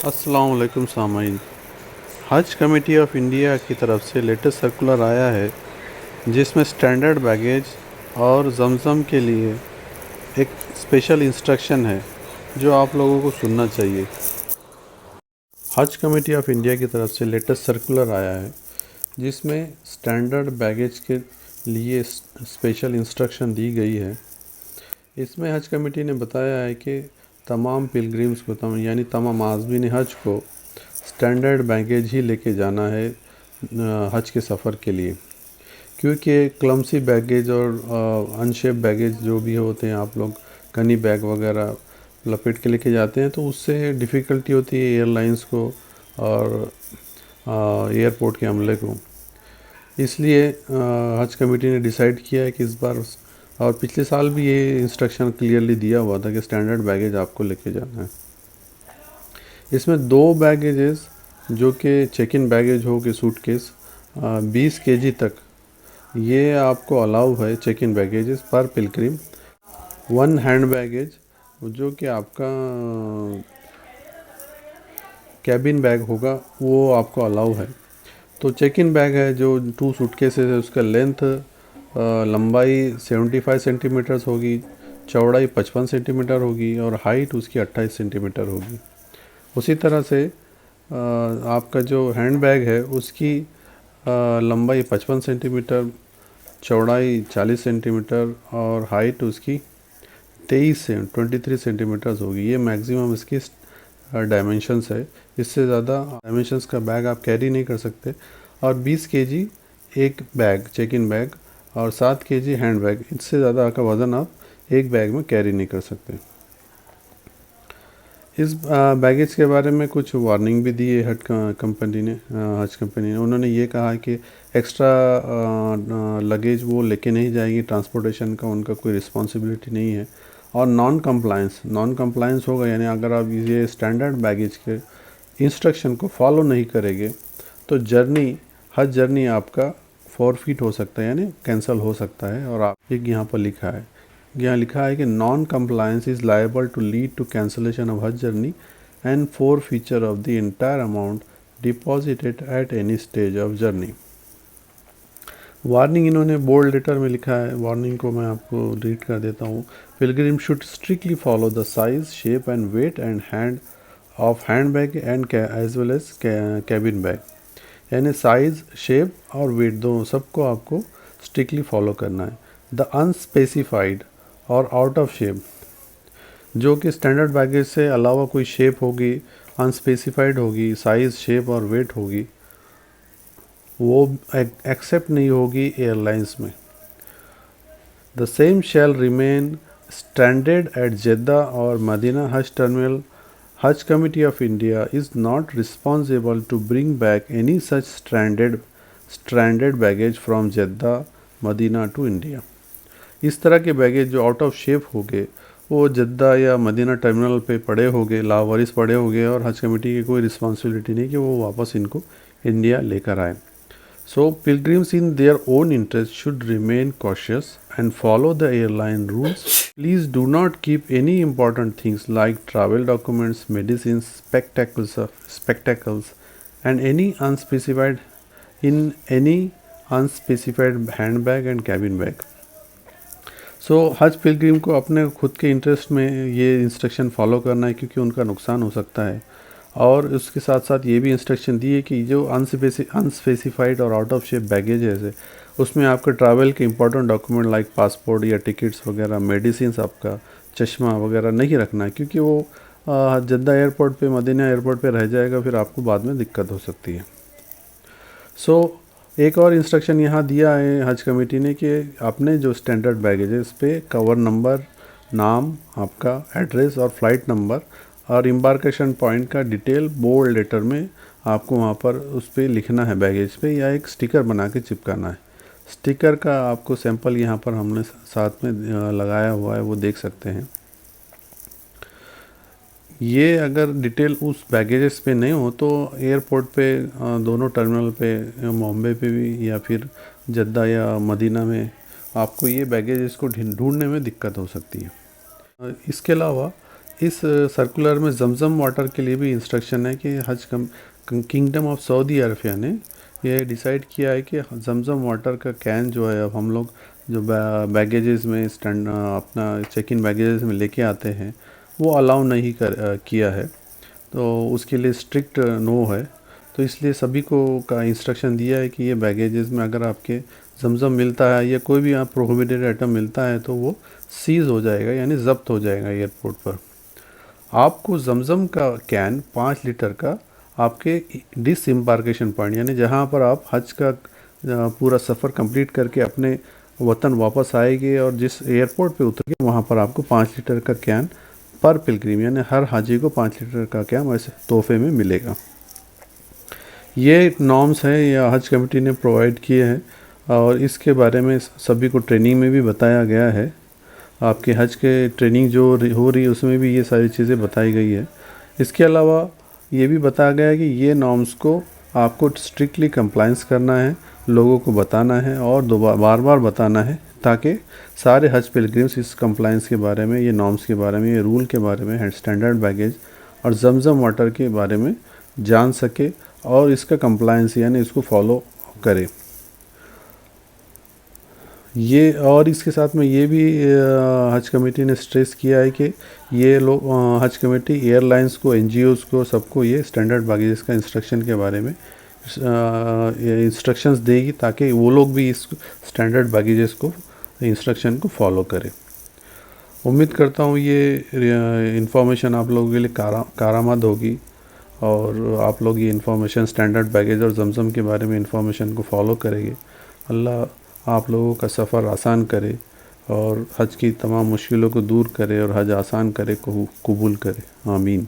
अस्सलाम वालेकुम सामाइन। हज कमेटी ऑफ इंडिया की तरफ से लेटेस्ट सर्कुलर आया है जिसमें स्टैंडर्ड बैगेज और जमज़म के लिए एक स्पेशल इंस्ट्रक्शन है जो आप लोगों को सुनना चाहिए। हज कमेटी ऑफ इंडिया की तरफ से लेटेस्ट सर्कुलर आया है जिसमें स्टैंडर्ड बैगेज के लिए स्पेशल इंस्ट्रक्शन दी गई है। इसमें हज कमेटी ने बताया है कि तमाम पिलग्रिम्स को यानी तमाम आज़मीन हज को स्टैंडर्ड बैगेज ही लेके जाना है हज के सफ़र के लिए, क्योंकि क्लमसी बैगेज और अनशेप बैगेज जो भी होते हैं, आप लोग गनी बैग वगैरह लपेट के लेके जाते हैं तो उससे डिफ़िकल्टी होती है एयरलाइंस को और एयरपोर्ट के अमले को। इसलिए हज कमेटी ने डिसाइड किया है कि इस बार और पिछले साल भी ये इंस्ट्रक्शन क्लियरली दिया हुआ था कि स्टैंडर्ड बैगेज आपको लेके जाना है। इसमें 2 बैगेजेस जो कि चेक इन बैगेज हो कि सूटकेस 20 केजी तक ये आपको अलाउ है चेक इन बैगेजेस पर पिलग्रिम। 1 हैंड बैगेज जो कि आपका कैबिन बैग होगा वो आपको अलाउ है। तो चेक इन बैग है जो 2 सूटकेसेस है, उसका लेंथ लंबाई 75 सेंटीमीटर्स होगी, चौड़ाई 55 सेंटीमीटर होगी और हाइट उसकी 28 सेंटीमीटर होगी। उसी तरह से आपका जो हैंड बैग है उसकी लंबाई 55 सेंटीमीटर, चौड़ाई 40 सेंटीमीटर और हाइट उसकी 23 सेंटीमीटर्स होगी। ये मैक्सिमम इसकी डायमेंशंस है। इससे ज़्यादा डायमेंशंस का बैग आप कैरी नहीं कर सकते। और 20 केजी एक बैग चेक इन बैग और 7 केजी हैंड बैग, इससे ज़्यादा का वज़न आप एक बैग में कैरी नहीं कर सकते। इस बैगेज के बारे में कुछ वार्निंग भी दी है हज कंपनी ने। उन्होंने ये कहा कि एक्स्ट्रा लगेज वो लेके नहीं जाएगी, ट्रांसपोर्टेशन का उनका कोई रिस्पॉन्सिबिलिटी नहीं है। और नॉन कंप्लायंस होगा, यानी अगर आप ये स्टैंडर्ड बैगेज के इंस्ट्रक्शन को फॉलो नहीं करेंगे तो हज जर्नी आपका फॉरफिट हो सकता है, यानी कैंसिल हो सकता है। और आप एक यहाँ पर लिखा है कि non compliance is liable to lead to cancellation of Hajj journey and forfeiture of the entire amount deposited at any stage of journey. Warning इन्होंने बोल्ड लेटर में लिखा है। वार्निंग को मैं आपको रीड कर देता हूँ। Pilgrim should strictly follow the size, shape and weight and hand bag and as well as cabin bag, यानी साइज़, शेप और वेट दोनों सबको आपको स्ट्रिक्टली फॉलो करना है। द अनस्पेसिफाइड और आउट ऑफ शेप, जो कि स्टैंडर्ड बैगेज से अलावा कोई शेप होगी, अनस्पेसिफाइड होगी, साइज़, शेप और वेट होगी, वो एक्सेप्ट नहीं होगी एयरलाइंस में। The same shall remain stranded at Jeddah और Medina Hajj terminal. Hajj Committee of India is not responsible to bring back any such stranded baggage from Jeddah, Medina to India. इस तरह के baggage जो out of shape हो गए, वो जद्दा या Medina terminal पे पड़े होंगे, लावारिस पड़े होंगे और हज कमेटी की कोई रिस्पॉन्सिबिलिटी नहीं कि वो वापस इनको इंडिया लेकर आए। So pilgrims in their own interest should remain cautious and follow the airline rules. Please do not keep any important things like travel documents, medicines, spectacles and any unspecified handbag and cabin bag. सो हज Pilgrim को अपने खुद के interest में ये instruction follow करना है, क्योंकि उनका नुकसान हो सकता है। और उसके साथ साथ ये भी इंस्ट्रक्शन दी है कि जो अनस्पेसिफाइड और आउट ऑफ शेप बैगेज है उसमें आपका ट्रैवल के इंपॉर्टेंट डॉक्यूमेंट लाइक पासपोर्ट या टिकट्स वगैरह, मेडिसिन्स, आपका चश्मा वगैरह नहीं रखना है, क्योंकि वो जद्दा एयरपोर्ट पे, मदीना एयरपोर्ट पे रह जाएगा, फिर आपको बाद में दिक्कत हो सकती है। सो एक और इंस्ट्रक्शन यहाँ दिया है हज कमेटी ने कि आपने जो स्टैंडर्ड बैगेज है इस पर कवर नंबर, नाम, आपका एड्रेस और फ्लाइट नंबर और एम्बार्केशन पॉइंट का डिटेल बोल्ड लेटर में आपको वहाँ पर उस पर लिखना है बैगेज पे, या एक स्टिकर बना के चिपकाना है। स्टिकर का आपको सैंपल यहाँ पर हमने साथ में लगाया हुआ है, वो देख सकते हैं। ये अगर डिटेल उस बैगेजेस पे नहीं हो तो एयरपोर्ट पे, दोनों टर्मिनल पे, बॉम्बे पे भी या फिर जद्दा या मदीना में आपको ये बैगेजेस को ढूंढने में दिक्कत हो सकती है। इसके अलावा इस सर्कुलर में जमज़म वाटर के लिए भी इंस्ट्रक्शन है कि किंगडम ऑफ सऊदी अरबिया ने ये डिसाइड किया है कि जमज़म वाटर का कैन जो है अब हम लोग जो बैगेजेस में अपना चेक इन बैगेजेस में लेके आते हैं वो अलाउ नहीं किया है, तो उसके लिए स्ट्रिक्ट नो है। तो इसलिए सभी को का इंस्ट्रक्शन दिया है कि ये बैगेजेस में अगर आपके जमज़म मिलता है या कोई भी आप प्रोहिबिटेड आइटम मिलता है तो वो सीज़ हो जाएगा, यानी ज़ब्त हो जाएगा एयरपोर्ट पर। आपको जमज़म का कैन 5 लीटर का आपके डिसएम्बार्केशन पॉइंट, यानी जहाँ पर आप हज का पूरा सफ़र कंप्लीट करके अपने वतन वापस आएंगे और जिस एयरपोर्ट पे उतरेंगे वहाँ पर आपको 5 लीटर का कैन पर पिलग्रिम, यानी हर हाजी को 5 लीटर का कैन वैसे तोहफे में मिलेगा। ये नॉर्म्स हैं या हज कमेटी ने प्रोवाइड किए हैं और इसके बारे में सभी को ट्रेनिंग में भी बताया गया है। आपके हज के ट्रेनिंग जो हो रही है उसमें भी ये सारी चीज़ें बताई गई है। इसके अलावा ये भी बताया गया है कि ये नॉर्म्स को आपको स्ट्रिक्टली कंप्लायंस करना है, लोगों को बताना है और बार बार बताना है ताकि सारे हज पिलग्रिम्स इस कंप्लायंस के बारे में, ये नॉर्म्स के बारे में, ये रूल के बारे में, स्टैंडर्ड बैगेज और जमज़म वाटर के बारे में जान सके और इसका कंप्लायंस यानी इसको फॉलो करे। ये और इसके साथ में ये भी हज कमेटी ने स्ट्रेस किया है कि ये लोग हज कमेटी एयरलाइंस को, एनजीओज़ को, सबको ये स्टैंडर्ड बैगेजेस का इंस्ट्रक्शन के बारे में इंस्ट्रक्शंस देगी ताकि वो लोग भी इस स्टैंडर्ड बैगेजेस को, इंस्ट्रक्शन को फॉलो करें। उम्मीद करता हूँ ये इन्फॉर्मेशन आप लोगों के लिए कारआमद होगी और आप लोग ये इन्फॉर्मेशन, स्टैंडर्ड बैगेज और जमज़म के बारे में इन्फॉर्मेशन को फॉलो करेंगे। अल्लाह आप लोगों का सफ़र आसान करे और हज की तमाम मुश्किलों को दूर करे और हज आसान करे, को कबूल करे। आमीन।